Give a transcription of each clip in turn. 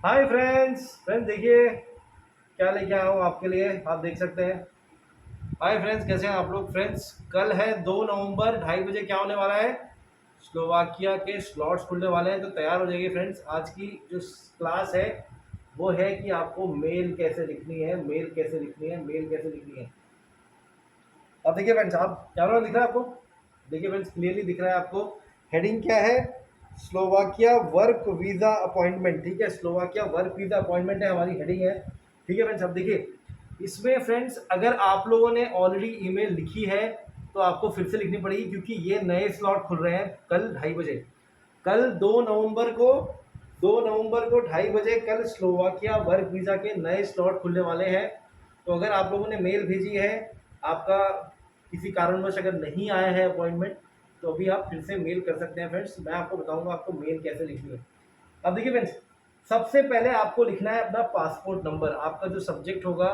Hi friends देखिए क्या लेके आया हूँ आपके लिए। आप देख सकते हैं। हाय फ्रेंड्स, कैसे हैं आप लोग। फ्रेंड्स, कल है 2 नवंबर, 2:30 बजे क्या होने वाला है। स्लोवाकिया के स्लॉट्स खुलने वाले हैं, तो तैयार हो जाइए फ्रेंड्स। आज की जो क्लास है वो है कि आपको मेल कैसे लिखनी है, मेल कैसे लिखनी है, मेल कैसे लिखनी है। अब देखिए फ्रेंड्स, आप कैमरा में दिख रहा है आपको। देखिए फ्रेंड्स, क्लियरली दिख रहा है आपको। हेडिंग क्या है? Slovakia work visa appointment. ठीक है, स्लोवाकिया वर्क वीज़ा अपॉइंटमेंट है हमारी हेडिंग है। ठीक है फ्रेंड्स, अब देखिए इसमें फ्रेंड्स अगर आप लोगों ने ऑलरेडी ईमेल लिखी है तो आपको फिर से लिखनी पड़ेगी, क्योंकि ये नए स्लॉट खुल रहे हैं कल 2:30 बजे। कल 2 नवंबर को 2:30 बजे कल स्लोवाकिया वर्क वीज़ा के नए स्लॉट खुलने वाले हैं। तो अगर आप लोगों ने मेल भेजी है, आपका किसी कारणवश अगर नहीं आया है अपॉइंटमेंट, तो अभी आप फिर से मेल कर सकते हैं फ्रेंड्स। मैं आपको बताऊंगा आपको मेल कैसे लिखनी है। अब देखिए फ्रेंड्स, सबसे पहले आपको लिखना है अपना पासपोर्ट नंबर। आपका जो सब्जेक्ट होगा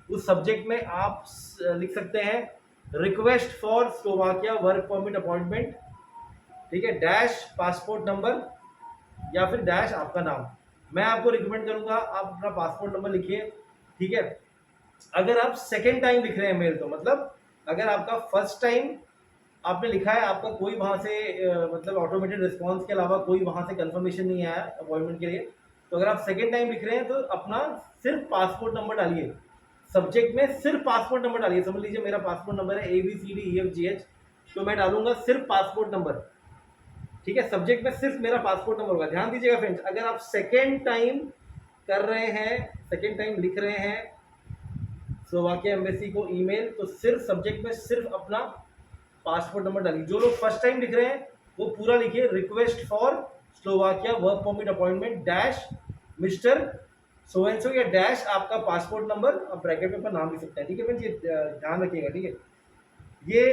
उस सब्जेक्ट में आप लिख सकते हैं request for Slovakia work permit appointment. ठीक है, डैश पासपोर्ट नंबर या फिर डैश आपका नाम। मैं आपको रिकमेंड करूंगा आप अपना पासपोर्ट नंबर लिखिए। ठीक है, अगर आप सेकेंड टाइम लिख रहे हैं मेल, तो मतलब अगर आपका फर्स्ट टाइम आपने लिखा है, आपका कोई वहां से मतलब ऑटोमेटेड रिस्पॉन्स के अलावा कोई वहां से कंफर्मेशन नहीं आया अपॉइंटमेंट के लिए, तो अगर आप सेकेंड टाइम लिख रहे हैं तो अपना सिर्फ पासपोर्ट नंबर डालिए। सब्जेक्ट में सिर्फ पासपोर्ट नंबर डालिए। समझ लीजिए मेरा पासपोर्ट नंबर है ABCDEFGH, तो मैं डालूंगा सिर्फ पासपोर्ट नंबर। ठीक है, सब्जेक्ट में सिर्फ मेरा पासपोर्ट नंबर होगा। ध्यान दीजिएगा फ्रेंड्स, अगर आप सेकेंड टाइम कर रहे हैं, सेकेंड टाइम लिख रहे हैं स्लोवाकिया एम्बेसी को ईमेल, तो सिर्फ सब्जेक्ट में सिर्फ अपना पासपोर्ट नंबर डालिए। जो लोग फर्स्ट टाइम लिख रहे हैं वो पूरा लिखिए request for Slovakia work permit appointment dash mister so and सो, या डैश आपका पासपोर्ट नंबर, आप ब्रैकेट में अपना नाम लिख सकते हैं। ठीक है फ्रेंड्स, ये ध्यान रखिएगा। ठीक है, ये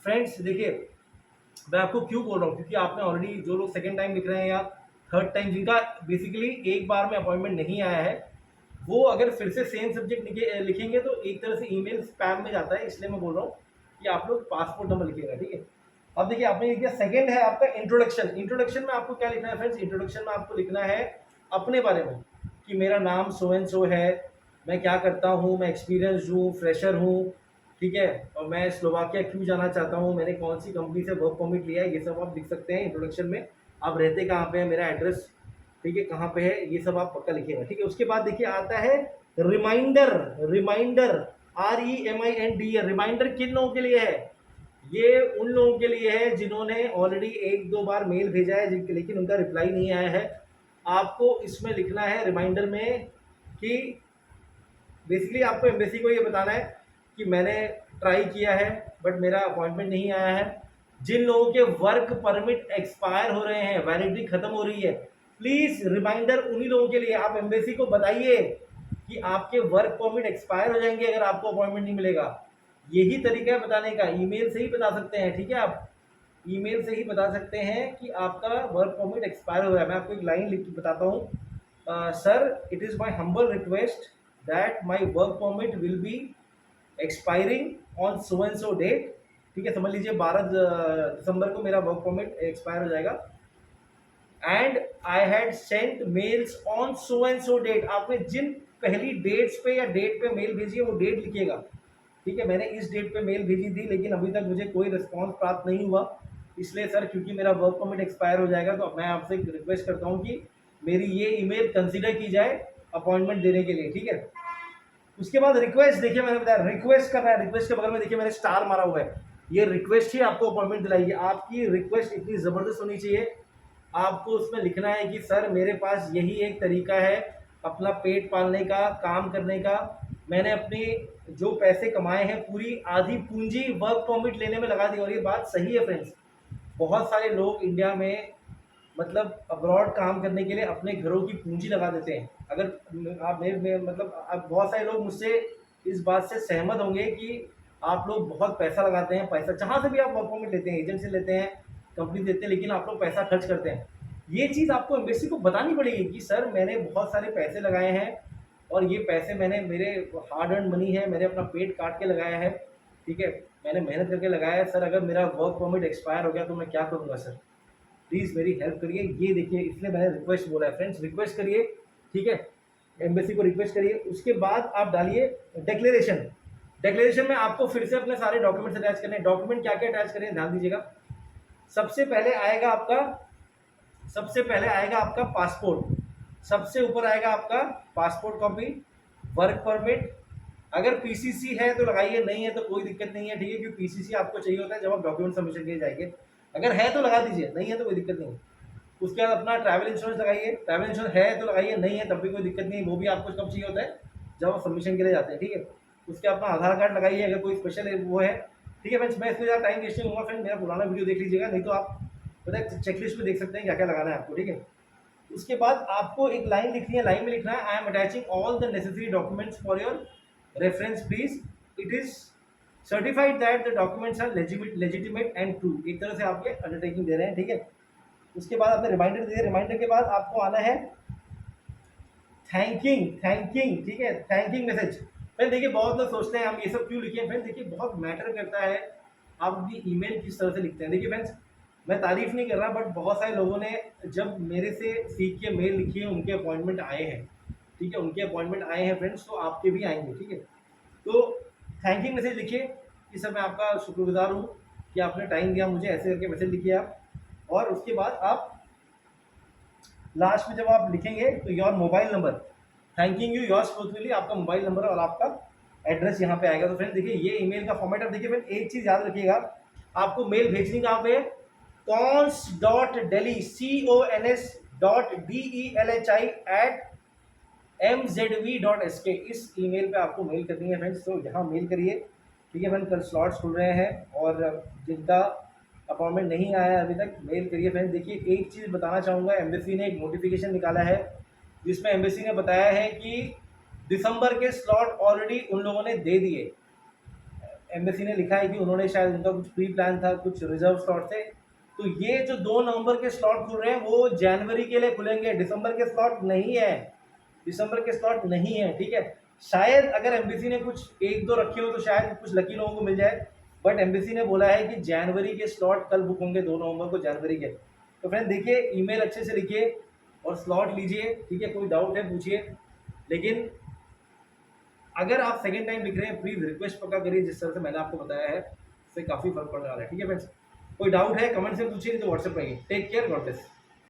फ्रेंड्स देखिए मैं आपको क्यों बोल रहा हूँ, क्योंकि आपने ऑलरेडी जो लोग सेकेंड टाइम लिख रहे हैं या थर्ड टाइम जिनका बेसिकली एक बार में अपॉइंटमेंट नहीं आया है, वो अगर फिर से सेम सब्जेक्ट लिखेंगे तो एक तरह से ईमेल स्पैम में जाता है। इसलिए मैं बोल रहा हूँ कि आप लोग पासपोर्ट नंबर लिखिएगा। ठीक है, अब देखिए आपने लिख दिया। सेकेंड है आपका इंट्रोडक्शन। इंट्रोडक्शन में आपको क्या लिखना है फ्रेंड्स? इंट्रोडक्शन में आपको लिखना है अपने बारे में कि मेरा नाम सो एंड सो है, मैं क्या करता हूँ, मैं एक्सपीरियंस हूँ, फ्रेशर हूँ। ठीक है, और मैं स्लोवाकिया क्यों जाना चाहता हूँ, मैंने कौन सी कंपनी से वर्क परमिट लिया है, ये सब आप लिख सकते हैं इंट्रोडक्शन में। आप रहते कहाँ पे हैं, मेरा एड्रेस ठीक है कहाँ पे है, ये सब आप पक्का लिखिएगा। ठीक है, उसके बाद देखिए आता है रिमाइंडर। रिमाइंडर REMINDER, रिमाइंडर किन लोगों के लिए है? ये उन लोगों के लिए है जिन्होंने ऑलरेडी एक दो बार मेल भेजा है जिनके लेकिन उनका रिप्लाई नहीं आया है। आपको इसमें लिखना है रिमाइंडर में कि बेसिकली आपको एम्बेसी को ये बताना है कि मैंने ट्राई किया है बट मेरा अपॉइंटमेंट नहीं आया है। जिन लोगों के वर्क परमिट एक्सपायर हो रहे हैं, वैलिडिटी खत्म हो रही है, प्लीज रिमाइंडर उन्हीं लोगों के लिए। आप एम्बेसी को बताइए कि आपके वर्क परमिट एक्सपायर हो जाएंगे अगर आपको अपॉइंटमेंट नहीं मिलेगा। यही तरीका है बताने का, ईमेल से ही बता सकते हैं। ठीक है, आप ईमेल से ही बता सकते हैं कि आपका वर्क परमिट एक्सपायर हो रहा है। मैं आपको एक लाइन लिख के बताता हूँ। Sir, it is my humble request that my work permit will be expiring on so and so date. ठीक है, समझ लीजिए 12 दिसंबर को मेरा वर्क परमिट एक्सपायर हो जाएगा। And I had sent mails on so and so date. आपने जिन पहली डेट्स पे या डेट पे मेल भेजी है वो डेट लिखिएगा। ठीक है, मैंने इस डेट पे मेल भेजी थी लेकिन अभी तक मुझे कोई रिस्पॉन्स प्राप्त नहीं हुआ, इसलिए सर क्योंकि मेरा वर्क परमिट एक्सपायर हो जाएगा तो मैं आपसे रिक्वेस्ट करता हूँ कि मेरी ये ईमेल कंसीडर की जाए अपॉइंटमेंट देने के लिए। ठीक है, उसके बाद रिक्वेस्ट, देखिए मैंने बताया रिक्वेस्ट करना है। रिक्वेस्ट के बगल में देखिए मैंने स्टार मारा हुआ है, ये रिक्वेस्ट ही आपको अपॉइंटमेंट दिलाएगी। आपकी रिक्वेस्ट इतनी ज़बरदस्त होनी चाहिए। आपको उसमें लिखना है कि सर मेरे पास यही एक तरीका है अपना पेट पालने का, काम करने का। मैंने अपने जो पैसे कमाए हैं पूरी आधी पूंजी वर्क परमिट लेने में लगा दी। और ये बात सही है फ्रेंड्स, बहुत सारे लोग इंडिया में मतलब अब्रॉड काम करने के लिए अपने घरों की पूंजी लगा देते हैं। अगर आप मेरे मतलब आप बहुत सारे लोग मुझसे इस बात से सहमत होंगे कि आप लोग बहुत पैसा लगाते हैं। पैसा जहाँ से भी आप वर्क परमिट लेते हैं, एजेंट से लेते हैं, कंपनी देते हैं, लेकिन आप लोग पैसा खर्च करते हैं। ये चीज़ आपको एम्बेसी को बतानी पड़ेगी कि सर मैंने बहुत सारे पैसे लगाए हैं और ये पैसे मैंने मेरे हार्ड अर्न मनी है, मैंने अपना पेट काट के लगाया है। ठीक है, मैंने मेहनत करके लगाया है। सर अगर मेरा वर्क परमिट एक्सपायर हो गया तो मैं क्या करूँगा सर, प्लीज़ मेरी हेल्प करिए। ये देखिए, इसलिए मैंने रिक्वेस्ट बोला है फ्रेंड्स, रिक्वेस्ट करिए। ठीक है, एम्बेसी को रिक्वेस्ट करिए। उसके बाद आप डालिए डिक्लेरेशन। डिक्लेरेशन में आपको फिर से अपने सारे डॉक्यूमेंट्स अटैच करने हैं। डॉक्यूमेंट क्या क्या अटैच करें ध्यान दीजिएगा। सबसे पहले आएगा आपका पासपोर्ट, सबसे ऊपर आएगा आपका पासपोर्ट कॉपी, वर्क परमिट। अगर पीसीसी है तो लगाइए, नहीं है तो कोई दिक्कत नहीं है, ठीक है, क्योंकि पीसीसी आपको चाहिए होता है जब आप डॉक्यूमेंट सबमिशन के लिए जाएंगे। अगर है तो लगा दीजिए, नहीं है तो कोई दिक्कत नहीं है। उसके बाद अपना ट्रैवल इंश्योरेंस लगाइए, ट्रैवल इंश्योरेंस है तो लगाइए, नहीं है तब भी कोई दिक्कत नहीं है, वो भी आपको कब चाहिए होता है जब आप सबमिशन के लिए जाते हैं, ठीक है। उसके अपना आधार कार्ड लगाइए अगर कोई स्पेशल वो है, ठीक है फ्रेंड्स। मैं इसमें ज़्यादा टाइम वेस्ट नहीं होगा फ्रेंड, मेरा पुराना वीडियो देख लीजिएगा, नहीं तो आप पता है चेकलिस्ट में देख सकते हैं क्या क्या लगाना है आपको, ठीक है। उसके बाद आपको एक लाइन लिखनी है, लाइन में लिखना है I am attaching all the necessary documents for your reference please, it is certified that the documents are legitimate and true. एक तरह से आप ये अंडरटेकिंग दे रहे हैं, ठीक है। उसके बाद आपने रिमाइंडर दिए, रिमाइंडर के बाद आपको आना है थैंकिंग, ठीक है, थैंकिंग मैसेज। फ्रेंड देखिए बहुत लोग सोचते हैं हम ये सब क्यों लिखे हैं, फ्रेंड देखिए बहुत मैटर करता है आप अपनी ईमेल किस तरह से लिखते हैं। देखिए फ्रेंड्स मैं तारीफ नहीं कर रहा, बट बहुत सारे लोगों ने जब मेरे से सीख के मेल लिखी है उनके अपॉइंटमेंट आए हैं, ठीक है, उनके अपॉइंटमेंट आए हैं फ्रेंड्स, तो आपके भी आएंगे, ठीक है। तो थैंकिंग मैसेज लिखिए कि सर मैं आपका शुक्रगुजार हूँ कि आपने टाइम दिया मुझे, ऐसे करके मैसेज लिखिए आप। और उसके बाद आप लास्ट में जब आप लिखेंगे तो your mobile number, thanking you yours personally, आपका मोबाइल नंबर और आपका एड्रेस यहाँ पे आएगा। तो फ्रेंड देखिए ये ईमेल का फॉर्मेट आप देखिए। फ्रेंड एक चीज़ याद रखिएगा, आपको मेल भेजनी कहाँ पे, cons.delhi cons.delhi@mzv.sk, इस ईमेल पे आपको मेल करनी है फ्रेंड्स। तो यहाँ मेल करिए, ठीक है फ्रेंड। कल स्लॉट्स खुल रहे हैं और जिनका अपॉइंटमेंट नहीं आया है अभी तक मेल करिए फ्रेंड। देखिए एक चीज़ बताना चाहूँगा, एम्बेसी ने एक नोटिफिकेशन निकाला है जिसमें एम्बेसी ने बताया है कि दिसंबर के स्लॉट ऑलरेडी उन लोगों ने दे दिए। एम्बेसी ने लिखा है कि उन्होंने शायद उनका कुछ प्री प्लान था, कुछ रिजर्व स्लॉट थे, तो ये जो 2 नवंबर के स्लॉट खुल रहे हैं वो जनवरी के लिए खुलेंगे, दिसंबर के स्लॉट नहीं है, दिसंबर के स्लॉट नहीं है, ठीक है। शायद अगर एम्बेसी ने कुछ 1-2 रखे हो तो शायद कुछ लकी लोगों को मिल जाए, बट एम्बेसी ने बोला है कि जनवरी के स्लॉट कल बुक होंगे 2 नवंबर को जनवरी के। तो फ्रेंड देखिए ईमेल अच्छे से लिखिए और स्लॉट लीजिए, ठीक है। कोई डाउट है पूछिए, लेकिन अगर आप सेकेंड टाइम लिख रहे हैं प्लीज़ रिक्वेस्ट पक्का करिए जिस तरह से मैंने आपको बताया है, इससे काफ़ी फर्क पड़ रहा है, ठीक है फ्रेंड्स। कोई डाउट है कमेंट से पूछिए, तो व्हाट्सएप पर टेक केयर, गॉड ब्लेस।